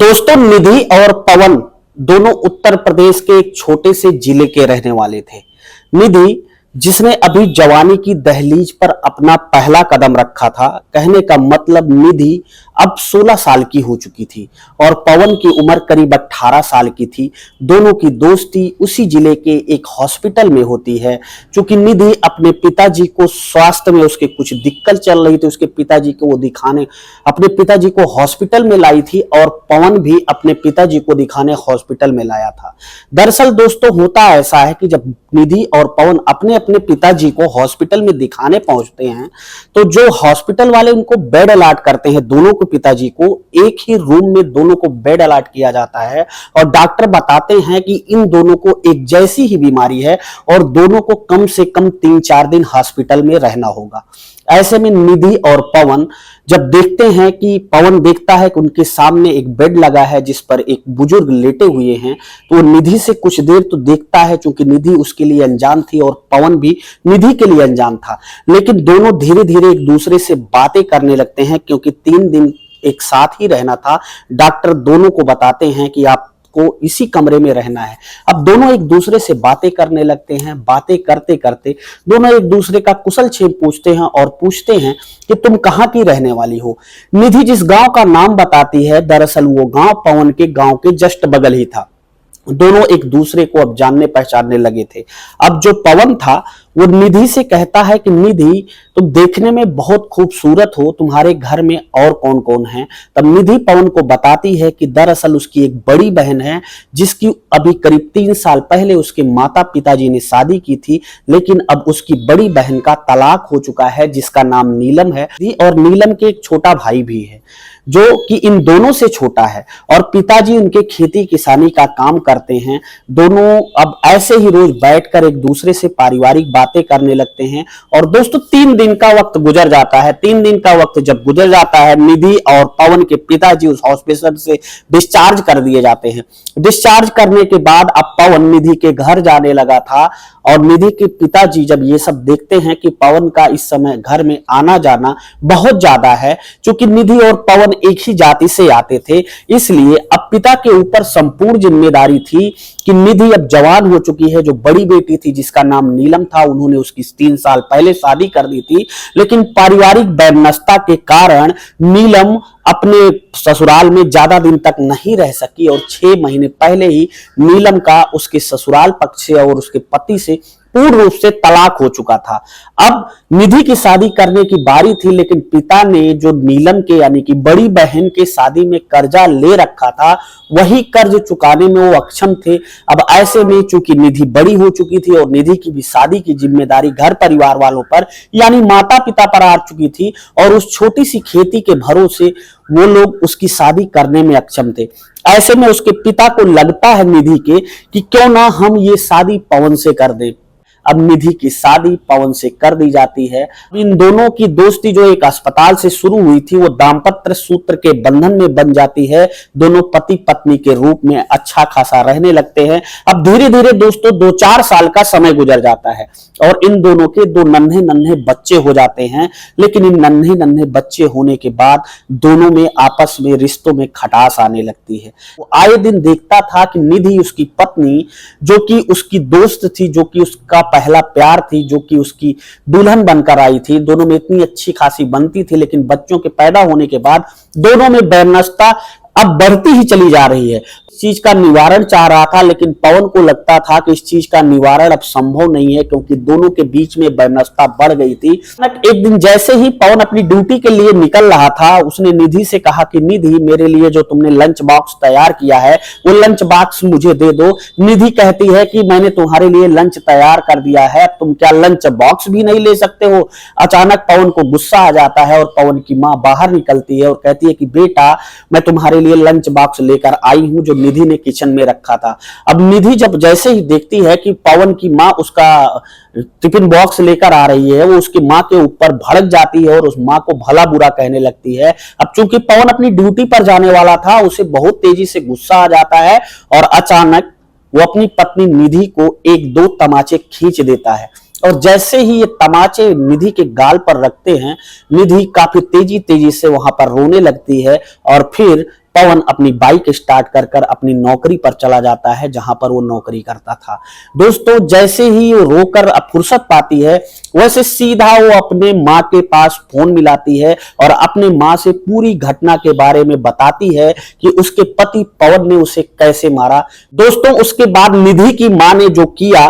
दोस्तों, निधि और पवन दोनों उत्तर प्रदेश के एक छोटे से जिले के रहने वाले थे। निधि जिसने अभी जवानी की दहलीज पर अपना पहला कदम रखा था, कहने का मतलब निधि अब 16 साल की हो चुकी थी और पवन की उम्र करीब 18 साल की थी। दोनों की दोस्ती उसी जिले के एक हॉस्पिटल में होती है। चूंकि निधि अपने पिताजी को स्वास्थ्य में उसके कुछ दिक्कत चल रही थी, उसके पिताजी को वो दिखाने अपने पिताजी को हॉस्पिटल में लाई थी और पवन भी अपने पिताजी को दिखाने हॉस्पिटल में लाया था। दरअसल दोस्तों, होता ऐसा है कि जब निधि और पवन अपने अपने पिताजी को हॉस्पिटल में दिखाने पहुंचते हैं तो जो हॉस्पिटल वाले उनको बेड अलॉट करते हैं, दोनों को पिताजी को एक ही रूम में दोनों को बेड अलॉट किया जाता है और डॉक्टर बताते हैं कि इन दोनों को एक जैसी ही बीमारी है और दोनों को कम से कम 3-4 दिन हॉस्पिटल में रहना होगा। ऐसे में निधि और पवन जब देखते हैं कि पवन देखता है कि उनके सामने एक बेड लगा है जिस पर एक बुजुर्ग लेटे हुए हैं, तो वो निधि से कुछ देर तो देखता है, क्योंकि निधि उसके लिए अनजान थी और पवन भी निधि के लिए अनजान था। लेकिन दोनों धीरे धीरे एक दूसरे से बातें करने लगते हैं, क्योंकि 3 दिन एक साथ ही रहना था। डॉक्टर दोनों को बताते हैं कि आप को इसी कमरे में रहना है। अब दोनों एक दूसरे से बातें करने लगते हैं। बातें करते करते दोनों एक दूसरे का कुशल क्षेम पूछते हैं और पूछते हैं कि तुम कहाँ की रहने वाली हो। निधि जिस गांव का नाम बताती है, दरअसल वो गांव पवन के गांव के जस्ट बगल ही था। दोनों एक दूसरे को अब जानने पहचानने लगे थे। अब जो पवन था वो निधि से कहता है कि निधि, तुम देखने में बहुत खूबसूरत हो, तुम्हारे घर में और कौन कौन है। तब निधि पवन को बताती है कि दरअसल उसकी एक बड़ी बहन है जिसकी अभी करीब 3 साल पहले उसके माता पिताजी ने शादी की थी, लेकिन अब उसकी बड़ी बहन का तलाक हो चुका है जिसका नाम नीलम है और नीलम के एक छोटा भाई भी है जो कि इन दोनों से छोटा है और पिताजी उनके खेती किसानी का काम करते हैं। दोनों अब ऐसे ही रोज बैठकर एक दूसरे से पारिवारिक बातें करने लगते हैं और दोस्तों 3 दिन का वक्त गुजर जाता है। 3 दिन का वक्त जब गुजर जाता है, निधि और पवन के पिताजी उस हॉस्पिटल से डिस्चार्ज कर दिए जाते हैं। डिस्चार्ज करने के बाद अब पवन निधि के घर जाने लगा था और निधि के पिताजी जब ये सब देखते हैं कि पवन का इस समय घर में आना जाना बहुत ज्यादा है, क्योंकि निधि और पवन एक ही जाति से आते थे, इसलिए अब पिता के ऊपर संपूर्ण जिम्मेदारी थी कि निधि अब जवान हो चुकी है। जो बड़ी बेटी थी जिसका नाम नीलम था, उन्होंने उसकी 3 साल पहले शादी कर दी थी, लेकिन पारिवारिक वैमनस्यता के कारण नीलम अपने ससुराल में ज्यादा दिन तक नहीं रह सकी और 6 महीने पहले ही नीलम का उसके ससुराल पक्ष से और उसके पति से पूर्ण रूप से तलाक हो चुका था। अब निधि की शादी करने की बारी थी, लेकिन पिता ने जो नीलम के यानी कि बड़ी बहन के शादी में कर्जा ले रखा था, वही कर्ज चुकाने में वो अक्षम थे। अब ऐसे में चूंकि निधि बड़ी हो चुकी थी और निधि की भी शादी की जिम्मेदारी घर परिवार वालों पर यानी माता पिता पर आ चुकी थी और उस छोटी सी खेती के भरोसे वो लोग उसकी शादी करने में अक्षम थे। ऐसे में उसके पिता को लगता है निधि के कि क्यों ना हम ये शादी पवन से कर दें। अब निधि की शादी पवन से कर दी जाती है। इन दोनों की दोस्ती जो एक अस्पताल से शुरू हुई थी वो दाम्पत्य सूत्र के बंधन में बन जाती है। दोनों पति पत्नी के रूप में अच्छा खासा रहने लगते हैं। अब धीरे धीरे दोस्तों 2-4 साल का समय गुजर जाता है और इन दोनों के 2 नन्हे नन्हे बच्चे हो जाते हैं। लेकिन इन नन्हे नन्हे बच्चे होने के बाद दोनों में आपस में रिश्तों में खटास आने लगती है। वो आए दिन देखता था कि निधि उसकी पत्नी, जो कि उसकी दोस्त थी, जो कि उसका पहला प्यार थी, जो कि उसकी दुल्हन बनकर आई थी, दोनों में इतनी अच्छी खासी बनती थी, लेकिन बच्चों के पैदा होने के बाद दोनों में वैमनस्यता अब बढ़ती ही चली जा रही है। इस चीज का निवारण चाह रहा था, लेकिन पवन को लगता था कि इस चीज का निवारण अब संभव नहीं है, क्योंकि दोनों के बीच में वैमनस्यता बढ़ गई थी। एक दिन जैसे ही पवन अपनी ड्यूटी के लिए निकल रहा था, उसने निधि से कहा कि निधि, मेरे लिए जो तुमने लंच बॉक्स तैयार किया है वो लंच बॉक्स मुझे दे दो। निधि कहती है कि मैंने तुम्हारे लिए लंच तैयार कर दिया है, तुम क्या लंच बॉक्स भी नहीं ले सकते हो। अचानक पवन को गुस्सा आ जाता है और पवन की माँ बाहर निकलती है और कहती है कि बेटा, मैं तुम्हारे लिए लंच बॉक्स लेकर आई हूं जो निधि ने किचन में रखा था। अब निधि जब जैसे ही देखती है कि पवन की माँ उसका टिफिन बॉक्स लेकर आ रही है, वो उसकी माँ के ऊपर भड़क जाती है और उस माँ को भला बुरा कहने लगती है। अब चूंकि पवन अपनी ड्यूटी पर जाने वाला था, उसे बहुत तेजी से गुस्सा आ जाता है और अचानक वो अपनी पत्नी निधि को 1-2 तमाचे खींच देता है और जैसे ही ये तमाचे निधि के गाल पर रखते हैं, निधि काफी तेजी से वहां पर रोने लगती है और फिर पवन अपनी बाइक स्टार्ट कर कर अपनी नौकरी पर चला जाता है जहां पर वो नौकरी करता था। दोस्तों जैसे ही वो रोकर अब फुर्सत पाती है वैसे सीधा वो अपने माँ के पास फोन मिलाती है और अपने माँ से पूरी घटना के बारे में बताती है कि उसके पति पवन ने उसे कैसे मारा। दोस्तों उसके बाद निधि की माँ ने जो किया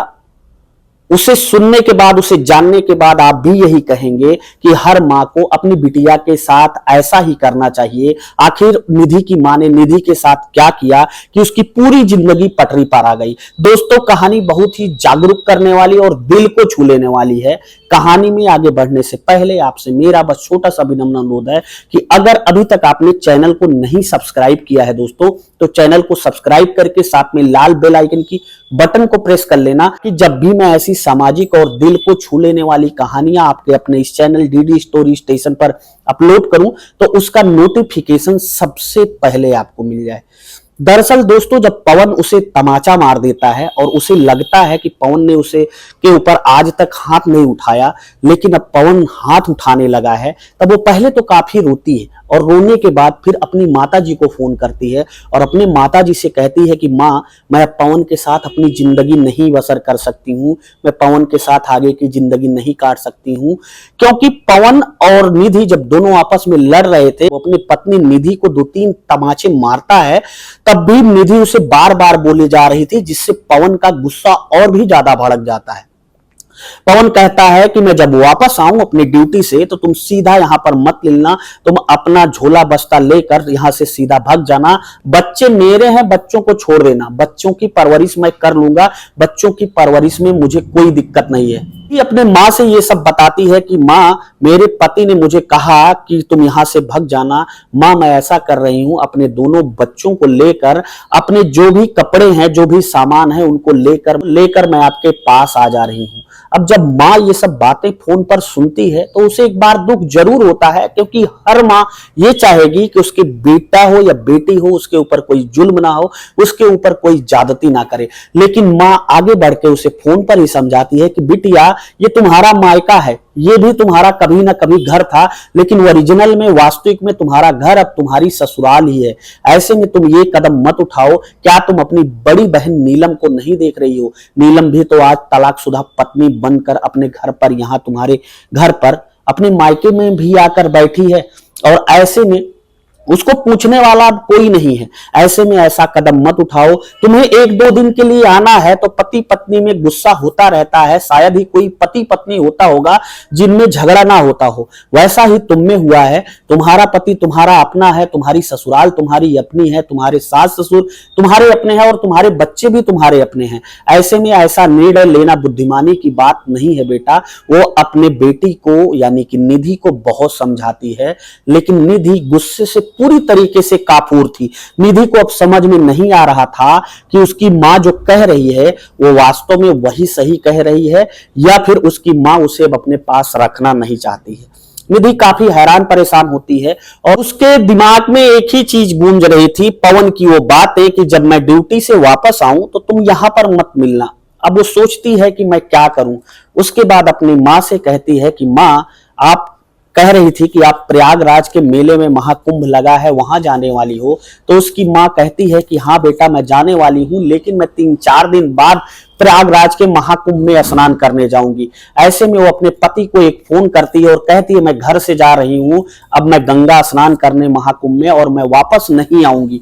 उसे सुनने के बाद, उसे जानने के बाद आप भी यही कहेंगे कि हर माँ को अपनी बिटिया के साथ ऐसा ही करना चाहिए। आखिर निधि की माँ ने निधि के साथ क्या किया कि उसकी पूरी जिंदगी पटरी पर आ गई। दोस्तों कहानी बहुत ही जागरूक करने वाली और दिल को छू लेने वाली है। कहानी में आगे बढ़ने से पहले आपसे मेरा बस छोटा सा विनम्र अनुरोध है कि अगर अभी तक आपने चैनल को नहीं सब्सक्राइब किया है दोस्तों, तो चैनल को सब्सक्राइब करके साथ में लाल बेल आइकन की बटन को प्रेस कर लेना कि जब भी मैं ऐसी सामाजिक और दिल को छू लेने वाली कहानियां आपके अपने इस चैनल डीडी स्टोरी स्टेशन पर अपलोड करूं तो उसका नोटिफिकेशन सबसे पहले आपको मिल जाए। दरअसल दोस्तों जब पवन उसे तमाचा मार देता है और उसे लगता है कि पवन ने उसे के ऊपर आज तक हाथ नहीं उठाया, लेकिन अब पवन हाथ उठाने लगा है, तब वो पहले तो काफी रोती है और रोने के बाद फिर अपनी माताजी को फोन करती है और अपने माताजी से कहती है कि माँ मैं अब पवन के साथ अपनी जिंदगी नहीं बसर कर सकती हूँ, मैं पवन के साथ आगे की जिंदगी नहीं काट सकती हूँ। क्योंकि पवन और निधि जब दोनों आपस में लड़ रहे थे, वो अपनी पत्नी निधि को 2-3 तमाचे मारता है, तब भी निधि उसे बार बार बोली जा रही थी, जिससे पवन का गुस्सा और भी ज्यादा भड़क जाता है। पवन कहता है कि मैं जब वापस आऊं अपनी ड्यूटी से तो तुम सीधा यहां पर मत मिलना, तुम अपना झोला बस्ता लेकर यहां से सीधा भाग जाना। बच्चे मेरे हैं, बच्चों को छोड़ देना, बच्चों की परवरिश मैं कर लूंगा, बच्चों की परवरिश में मुझे कोई दिक्कत नहीं है। अपने माँ से ये सब बताती है कि माँ मेरे पति ने मुझे कहा कि तुम यहां से भाग जाना, माँ मैं ऐसा कर रही हूं, अपने दोनों बच्चों को लेकर, अपने जो भी कपड़े हैं जो भी सामान है उनको लेकर मैं आपके पास आ जा रही हूं। अब जब माँ ये सब बातें फोन पर सुनती है तो उसे एक बार दुख जरूर होता है, क्योंकि हर माँ ये चाहेगी कि उसके बेटा हो या बेटी हो उसके ऊपर कोई जुल्म ना हो, उसके ऊपर कोई ज्यादती ना करे। लेकिन माँ आगे बढ़ के उसे फोन पर ही समझाती है कि बिटिया ये तुम्हारा मायका है, ये भी तुम्हारा कभी ना कभी घर था, लेकिन ओरिजिनल में वास्तविक में तुम्हारा घर अब तुम्हारी ससुराल ही है। ऐसे में तुम ये कदम मत उठाओ। क्या तुम अपनी बड़ी बहन नीलम को नहीं देख रही हो? नीलम भी तो आज तलाकशुदा पत्नी बनकर अपने घर पर, यहाँ तुम्हारे घर पर अपने मायके में भी आकर बैठी है और ऐसे में उसको पूछने वाला अब कोई नहीं है। ऐसे में ऐसा कदम मत उठाओ। तुम्हें 1-2 दिन के लिए आना है तो पति पत्नी में गुस्सा होता रहता है, शायद ही कोई पति पत्नी होता होगा जिनमें झगड़ा ना होता हो, वैसा ही तुम में हुआ है। तुम्हारा पति तुम्हारा अपना है, तुम्हारी ससुराल तुम्हारी अपनी है, तुम्हारे सास ससुर तुम्हारे अपने हैं और तुम्हारे बच्चे भी तुम्हारे अपने हैं। ऐसे में ऐसा निर्णय लेना बुद्धिमानी की बात नहीं है बेटा। वो अपने बेटी को यानी कि निधि को बहुत समझाती है, लेकिन निधि गुस्से से पूरी तरीके से काफूर थी। निधि को अब समझ में नहीं आ रहा था कि उसकी माँ जो कह रही है वो वास्तव में वही सही कह रही है या फिर उसकी माँ उसे अब अपने पास रखना नहीं चाहती है। निधि काफी हैरान परेशान होती है और उसके दिमाग में एक ही चीज गूंज रही थी, पवन की वो बात है कि जब मैं ड्यूटी से वापस आऊं तो तुम यहां पर मत मिलना। अब वो सोचती है कि मैं क्या करूं। उसके बाद अपनी माँ से कहती है कि माँ आप कह रही थी कि आप प्रयागराज के मेले में महाकुंभ लगा है वहां जाने वाली हो, तो उसकी माँ कहती है कि हाँ बेटा मैं जाने वाली हूं, लेकिन मैं 3-4 दिन बाद प्रयागराज के महाकुंभ में स्नान करने जाऊंगी। ऐसे में वो अपने पति को एक फोन करती है और कहती है मैं घर से जा रही हूं, अब मैं गंगा स्नान करने महाकुंभ में और मैं वापस नहीं आऊंगी।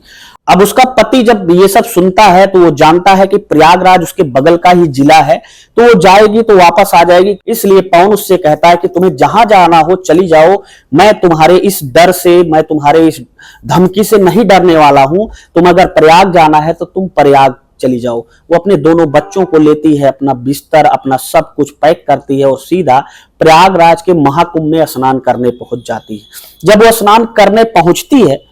अब उसका पति जब ये सब सुनता है तो वो जानता है कि प्रयागराज उसके बगल का ही जिला है, तो वो जाएगी तो वापस आ जाएगी। इसलिए पवन उससे कहता है कि तुम्हें जहां जाना हो चली जाओ, मैं तुम्हारे इस डर से, मैं तुम्हारे इस धमकी से नहीं डरने वाला हूं। तुम अगर प्रयाग जाना है तो तुम प्रयाग चली जाओ। वो अपने दोनों बच्चों को लेती है, अपना बिस्तर अपना सब कुछ पैक करती है और सीधा प्रयागराज के महाकुंभ में स्नान करने पहुंच जाती है। जब वो स्नान करने पहुंचती है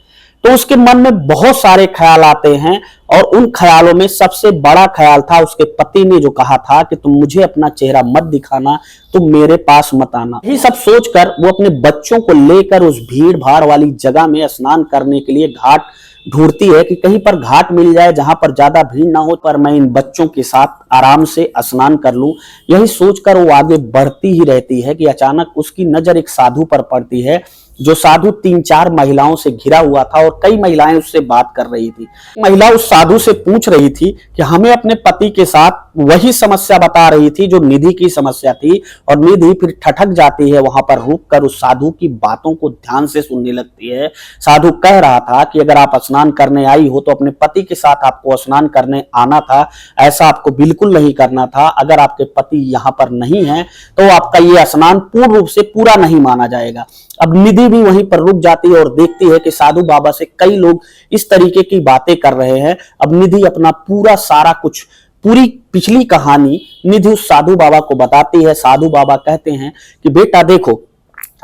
तो उसके मन में बहुत सारे ख्याल आते हैं और उन ख्यालों में सबसे बड़ा ख्याल था उसके पति ने जो कहा था कि तुम मुझे अपना चेहरा मत दिखाना, तुम मेरे पास मत आना। यही सब सोचकर वो अपने बच्चों को लेकर उस भीड़ भाड़ वाली जगह में स्नान करने के लिए घाट ढूंढती है कि कहीं पर घाट मिल जाए जहां पर ज्यादा भीड़ ना हो, पर मैं इन बच्चों के साथ आराम से स्नान कर लूं। यही सोचकर वो आगे बढ़ती ही रहती है कि अचानक उसकी नजर एक साधु पर पड़ती है जो साधु 3-4 महिलाओं से घिरा हुआ था और कई महिलाएं उससे बात कर रही थी। महिला उस साधु से पूछ रही थी कि हमें अपने पति के साथ वही समस्या बता रही थी जो निधि की समस्या थी, और निधि फिर ठठक जाती है, वहां पर रुककर उस साधु की बातों को ध्यान से सुनने लगती है। साधु कह रहा था कि अगर आप स्नान करने आई हो तो अपने पति के साथ आपको स्नान करने आना था, ऐसा आपको बिल्कुल नहीं करना था। अगर आपके पति यहाँ पर नहीं है तो आपका ये स्नान पूर्ण रूप से पूरा नहीं माना जाएगा। अब निधि भी वहीं पर रुक जाती है और देखती है कि साधु बाबा से कई लोग इस तरीके की बातें कर रहे हैं। अब निधि अपना पूरा सारा कुछ, पूरी पिछली कहानी निधि उस साधु बाबा को बताती है। साधु बाबा कहते हैं कि बेटा देखो,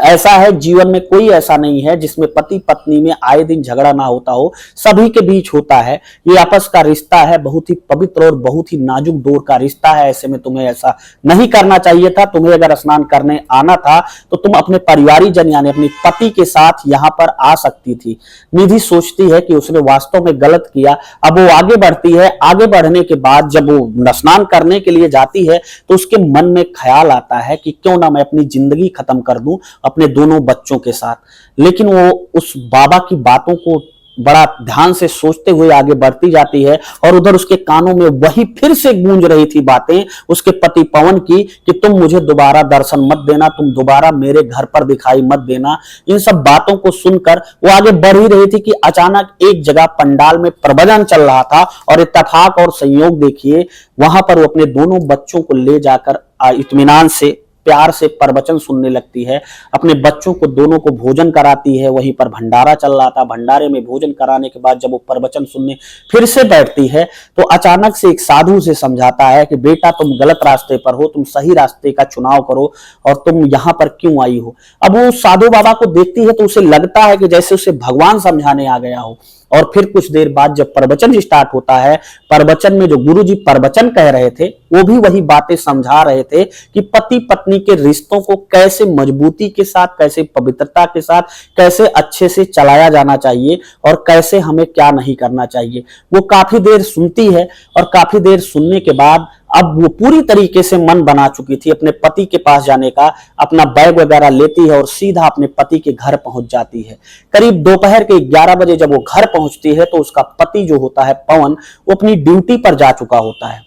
ऐसा है जीवन में कोई ऐसा नहीं है जिसमें पति पत्नी में आए दिन झगड़ा ना होता हो, सभी के बीच होता है। ये आपस का रिश्ता है, बहुत ही पवित्र और बहुत ही नाजुक डोर का रिश्ता है। ऐसे में तुम्हें ऐसा नहीं करना चाहिए था। तुम्हें अगर स्नान करने आना था तो तुम अपने परिवारीजन यानी अपने पति के साथ यहाँ पर आ सकती थी। निधि सोचती है कि उसने वास्तव में गलत किया। अब वो आगे बढ़ती है। आगे बढ़ने के बाद जब वो स्नान करने के लिए जाती है तो उसके मन में ख्याल आता है कि क्यों ना मैं अपनी जिंदगी खत्म कर दूं अपने दोनों बच्चों के साथ। लेकिन वो उस बाबा की बातों को बड़ा ध्यान से सोचते हुए आगे बढ़ती जाती है और उधर उसके कानों में वही फिर से गूंज रही थी बातें उसके पति पवन की कि तुम मुझे दोबारा दर्शन मत देना, तुम दोबारा मेरे घर पर दिखाई मत देना। इन सब बातों को सुनकर वो आगे बढ़ ही रही थी कि अचानक एक जगह पंडाल में प्रवचन चल रहा था और इत्तेफाक और संयोग देखिए, वहां पर वो अपने दोनों बच्चों को ले जाकर इत्मीनान से प्यार से प्रवचन सुनने लगती है। अपने बच्चों को दोनों को भोजन कराती है। वहीं पर भंडारा चल रहा था। भंडारे में भोजन कराने के बाद जब वो प्रवचन सुनने फिर से बैठती है तो अचानक से एक साधु से समझाता है कि बेटा तुम गलत रास्ते पर हो, तुम सही रास्ते का चुनाव करो और तुम यहाँ पर क्यों आई हो। अब वो साधु बाबा को देखती है तो उसे लगता है कि जैसे उसे भगवान समझाने आ गया हो। और फिर कुछ देर बाद जब प्रवचन स्टार्ट होता है, प्रवचन में जो गुरुजी प्रवचन कह रहे थे वो भी वही बातें समझा रहे थे कि पति पत्नी के रिश्तों को कैसे मजबूती के साथ, कैसे पवित्रता के साथ, कैसे अच्छे से चलाया जाना चाहिए और कैसे हमें क्या नहीं करना चाहिए। वो काफी देर सुनती है और काफी देर सुनने के बाद अब वो पूरी तरीके से मन बना चुकी थी अपने पति के पास जाने का। अपना बैग वगैरह लेती है और सीधा अपने पति के घर पहुंच जाती है। करीब दोपहर के 11 बजे जब वो घर पहुंचती है तो उसका पति जो होता है पवन, वो अपनी ड्यूटी पर जा चुका होता है।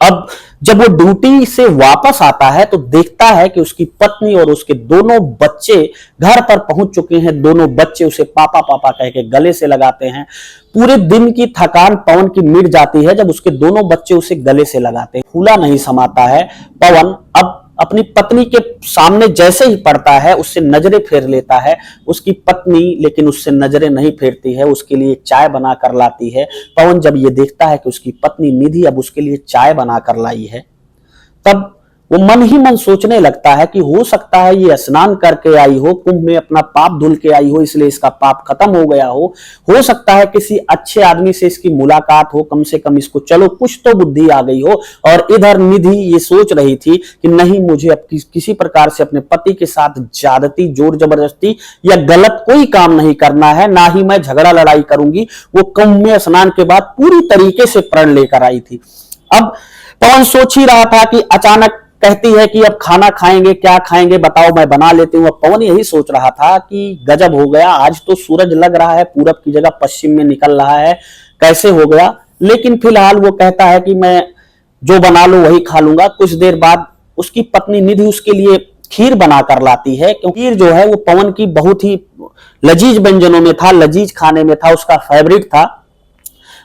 अब जब वो ड्यूटी से वापस आता है तो देखता है कि उसकी पत्नी और उसके दोनों बच्चे घर पर पहुंच चुके हैं। दोनों बच्चे उसे पापा पापा कह के गले से लगाते हैं। पूरे दिन की थकान पवन की मिट जाती है जब उसके दोनों बच्चे उसे गले से लगाते हैं। फूला नहीं समाता है पवन अब अपनी पत्नी के सामने जैसे ही पड़ता है उससे नजरें फेर लेता है उसकी पत्नी, लेकिन उससे नजरें नहीं फेरती है। उसके लिए चाय बना कर लाती है। पवन जब ये देखता है कि उसकी पत्नी निधि अब उसके लिए चाय बना कर लाई है, तब वो मन ही मन सोचने लगता है कि हो सकता है ये स्नान करके आई हो, कुंभ में अपना पाप धुल के आई हो, इसलिए इसका पाप खत्म हो गया हो सकता है किसी अच्छे आदमी से इसकी मुलाकात हो, कम से कम इसको चलो कुछ तो बुद्धि आ गई हो। और इधर निधि ये सोच रही थी कि नहीं, मुझे अब किसी प्रकार से अपने पति के साथ ज्यादती, जोर जबरदस्ती या गलत कोई काम नहीं करना है, ना ही मैं झगड़ा लड़ाई करूंगी। वो कुंभ में स्नान के बाद पूरी तरीके से प्रण लेकर आई थी। अब पवन सोच ही रहा था कि अचानक कहती है कि अब खाना खाएंगे, क्या खाएंगे बताओ, मैं बना लेती हूँ। अब पवन यही सोच रहा था कि गजब हो गया, आज तो सूरज लग रहा है पूरब की जगह पश्चिम में निकल रहा है, कैसे हो गया। लेकिन फिलहाल वो कहता है कि मैं जो बना लो वही खा लूंगा। कुछ देर बाद उसकी पत्नी निधि उसके लिए खीर बना कर लाती है, क्योंकि खीर जो है वो पवन की बहुत ही लजीज व्यंजनों में था, लजीज खाने में था, उसका फेवरेट था।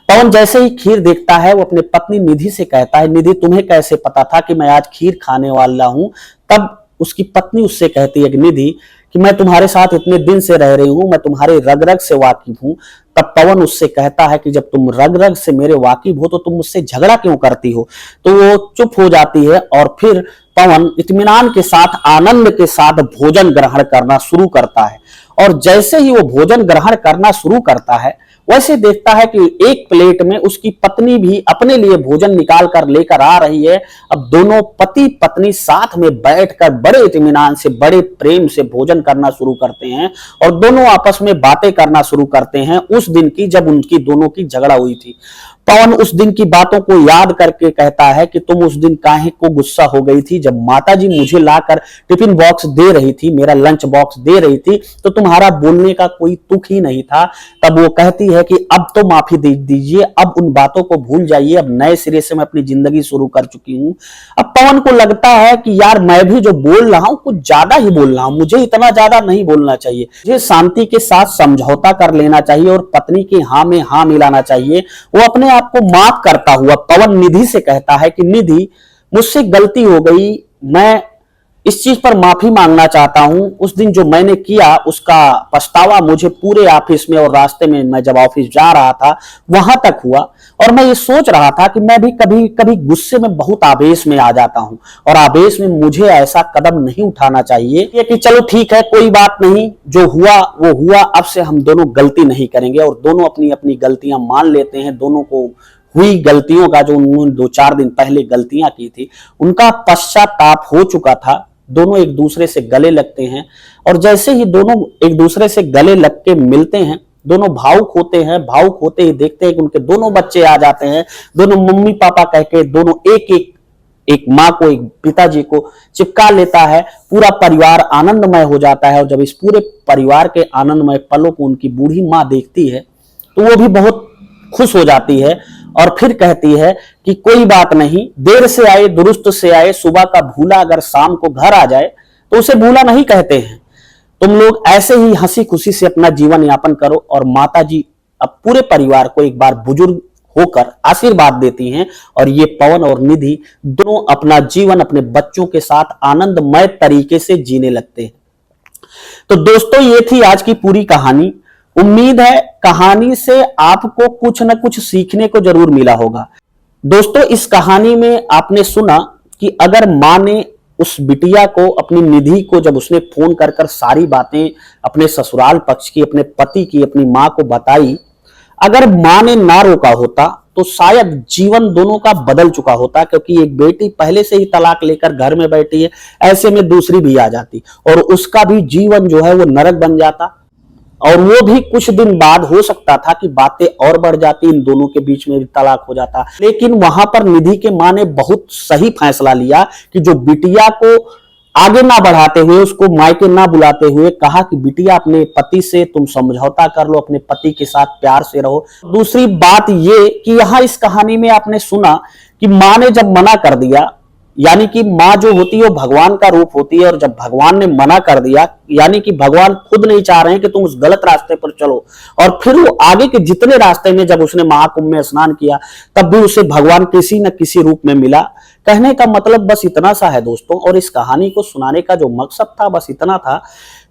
पवन जैसे ही खीर देखता है वो अपने पत्नी निधि से कहता है, निधि तुम्हें कैसे पता था कि मैं आज खीर खाने वाला हूं। तब उसकी पत्नी उससे कहती है कि निधि कि मैं तुम्हारे साथ इतने दिन से रह रही हूं, मैं तुम्हारे रग रग से वाकिफ हूं। तब पवन उससे कहता है कि जब तुम रग रग से मेरे वाकिफ हो तो तुम मुझसे झगड़ा क्यों करती हो। तो वो चुप हो जाती है और फिर पवन इत्मीनान के साथ, आनंद के साथ भोजन ग्रहण करना शुरू करता है। और जैसे ही वो भोजन ग्रहण करना शुरू करता है वैसे देखता है कि एक प्लेट में उसकी पत्नी भी अपने लिए भोजन निकाल कर लेकर आ रही है। अब दोनों पति पत्नी साथ में बैठकर बड़े इत्मीनान से, बड़े प्रेम से भोजन करना शुरू करते हैं और दोनों आपस में बातें करना शुरू करते हैं उस दिन की जब उनकी दोनों की झगड़ा हुई थी। पवन उस दिन की बातों को याद करके कहता है कि तुम उस दिन काहे को गुस्सा हो गई थी जब माताजी मुझे लाकर टिफिन बॉक्स दे रही थी, मेरा लंच बॉक्स दे रही थी, तो तुम्हारा बोलने का कोई तुक ही नहीं था। तब वो कहती है कि अब तो माफी दे दीजिए, अब उन बातों को भूल जाइए, अब नए सिरे से मैं अपनी जिंदगी शुरू कर चुकी हूं। अब पवन को लगता है कि यार मैं भी जो बोल रहा हूं कुछ ज्यादा ही बोल रहा हूं, मुझे इतना ज्यादा नहीं बोलना चाहिए, मुझे शांति के साथ समझौता कर लेना चाहिए और पत्नी की हाँ में हाँ मिलाना चाहिए। वो अपने आप को माफ करता हुआ पवन निधि से कहता है कि निधि मुझसे गलती हो गई, मैं इस चीज पर माफी मांगना चाहता हूं। उस दिन जो मैंने किया उसका पछतावा मुझे पूरे ऑफिस में और रास्ते में मैं जब ऑफिस जा रहा था वहां तक हुआ, और मैं ये सोच रहा था कि मैं भी कभी कभी गुस्से में बहुत आवेश में आ जाता हूं और आवेश में मुझे ऐसा कदम नहीं उठाना चाहिए कि चलो ठीक है कोई बात नहीं, जो हुआ वो हुआ, अब से हम दोनों गलती नहीं करेंगे। और दोनों अपनी अपनी गलतियां मान लेते हैं। दोनों को हुई गलतियों का, जो उन्होंने 2-4 दिन पहले गलतियां की थी, उनका पश्चाताप हो चुका था। दोनों एक दूसरे से गले लगते हैं और जैसे ही दोनों एक दूसरे से गले लग के मिलते हैं, दोनों भावुक होते हैं। भावुक होते ही देखते हैं कि उनके दोनों बच्चे आ जाते हैं। दोनों मम्मी पापा कह के दोनों एक माँ को, एक पिताजी को चिपका लेता है। पूरा परिवार आनंदमय हो जाता है और जब इस पूरे परिवार के आनंदमय पलों को उनकी बूढ़ी माँ देखती है तो वो भी बहुत खुश हो जाती है और फिर कहती है कि कोई बात नहीं, देर से आए दुरुस्त से आए, सुबह का भूला अगर शाम को घर आ जाए तो उसे भूला नहीं कहते हैं। तुम लोग ऐसे ही हंसी खुशी से अपना जीवन यापन करो। और माताजी अब पूरे परिवार को एक बार बुजुर्ग होकर आशीर्वाद देती हैं और ये पवन और निधि दोनों अपना जीवन अपने बच्चों के साथ आनंदमय तरीके से जीने लगते हैं। तो दोस्तों ये थी आज की पूरी कहानी। उम्मीद है कहानी से आपको कुछ न कुछ सीखने को जरूर मिला होगा। दोस्तों इस कहानी में आपने सुना कि अगर माँ ने उस बिटिया को, अपनी निधि को, जब उसने फोन कर कर सारी बातें अपने ससुराल पक्ष की, अपने पति की, अपनी माँ को बताई, अगर माँ ने ना रोका होता तो शायद जीवन दोनों का बदल चुका होता, क्योंकि एक बेटी पहले से ही तलाक लेकर घर में बैठी है, ऐसे में दूसरी भी आ जाती और उसका भी जीवन जो है वो नरक बन जाता। और वो भी कुछ दिन बाद हो सकता था कि बातें और बढ़ जाती, इन दोनों के बीच में भी तलाक हो जाता। लेकिन वहां पर निधि के माँ ने बहुत सही फैसला लिया कि जो बिटिया को आगे ना बढ़ाते हुए, उसको मायके ना बुलाते हुए कहा कि बिटिया अपने पति से तुम समझौता कर लो, अपने पति के साथ प्यार से रहो। दूसरी बात ये कि यहाँ इस कहानी में आपने सुना कि माँ ने जब मना कर दिया, यानी कि माँ जो होती है वो भगवान का रूप होती है, और जब भगवान ने मना कर दिया यानी कि भगवान खुद नहीं चाह रहे हैं कि तुम उस गलत रास्ते पर चलो। और फिर वो आगे के जितने रास्ते में, जब उसने महाकुंभ में स्नान किया तब भी उसे भगवान किसी न किसी रूप में मिला। कहने का मतलब बस इतना सा है दोस्तों, और इस कहानी को सुनाने का जो मकसद था बस इतना था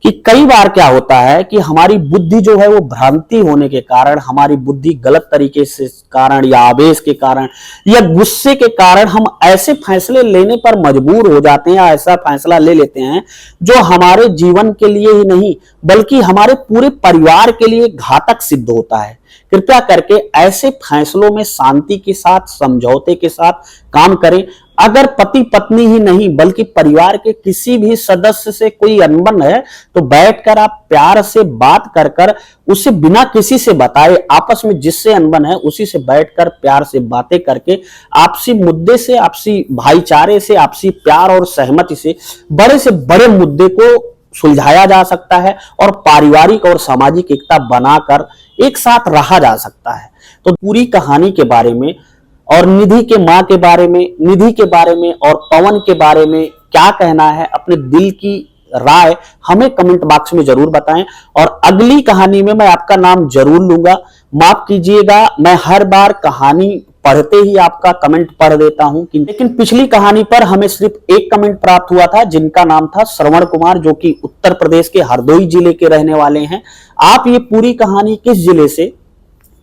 कि कई बार क्या होता है कि हमारी बुद्धि जो है वो भ्रांति होने के कारण, हमारी बुद्धि गलत तरीके से कारण या आवेश के कारण या गुस्से के कारण हम ऐसे फैसले लेने पर मजबूर हो जाते हैं, ऐसा फैसला ले लेते हैं जो हमारे जीवन के लिए ही नहीं बल्कि हमारे पूरे परिवार के लिए घातक सिद्ध होता है। कृपया करके ऐसे फैसलों में शांति के साथ, समझौते के साथ काम करें। अगर पति पत्नी ही नहीं बल्कि परिवार के किसी भी सदस्य से कोई अनबन है तो बैठकर आप प्यार से बात कर कर उसे बिना किसी से बताए, आपस में जिससे अनबन है उसी से बैठकर प्यार से बातें करके आपसी मुद्दे से, आपसी भाईचारे से, आपसी प्यार और सहमति से बड़े मुद्दे को सुलझाया जा सकता है और पारिवारिक और सामाजिक एकता बनाकर एक साथ रहा जा सकता है। तो पूरी कहानी के बारे में और निधि के माँ के बारे में, निधि के बारे में और पवन के बारे में क्या कहना है, अपने दिल की राय हमें कमेंट बॉक्स में जरूर बताएं। और अगली कहानी में मैं आपका नाम जरूर लूंगा। माफ कीजिएगा, मैं हर बार कहानी पढ़ते ही आपका कमेंट पढ़ देता हूं, लेकिन पिछली कहानी पर हमें सिर्फ एक कमेंट प्राप्त हुआ था जिनका नाम था श्रवण कुमार, जो कि उत्तर प्रदेश के हरदोई जिले के रहने वाले हैं। आप ये पूरी कहानी किस जिले से,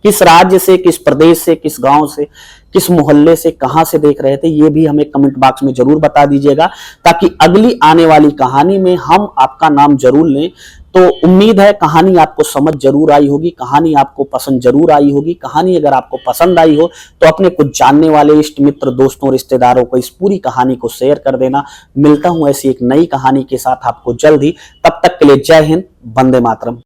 किस राज्य से, किस प्रदेश से, किस गांव से, किस मोहल्ले से, कहां से देख रहे थे, ये भी हमें कमेंट बॉक्स में जरूर बता दीजिएगा, ताकि अगली आने वाली कहानी में हम आपका नाम जरूर लें। तो उम्मीद है कहानी आपको समझ जरूर आई होगी, कहानी आपको पसंद जरूर आई होगी। कहानी अगर आपको पसंद आई हो तो अपने कुछ जानने वाले इष्ट मित्र, दोस्तों, रिश्तेदारों को इस पूरी कहानी को शेयर कर देना। मिलता हूं ऐसी एक नई कहानी के साथ आपको जल्द ही। तब तक के लिए जय हिंद, वंदे मातरम।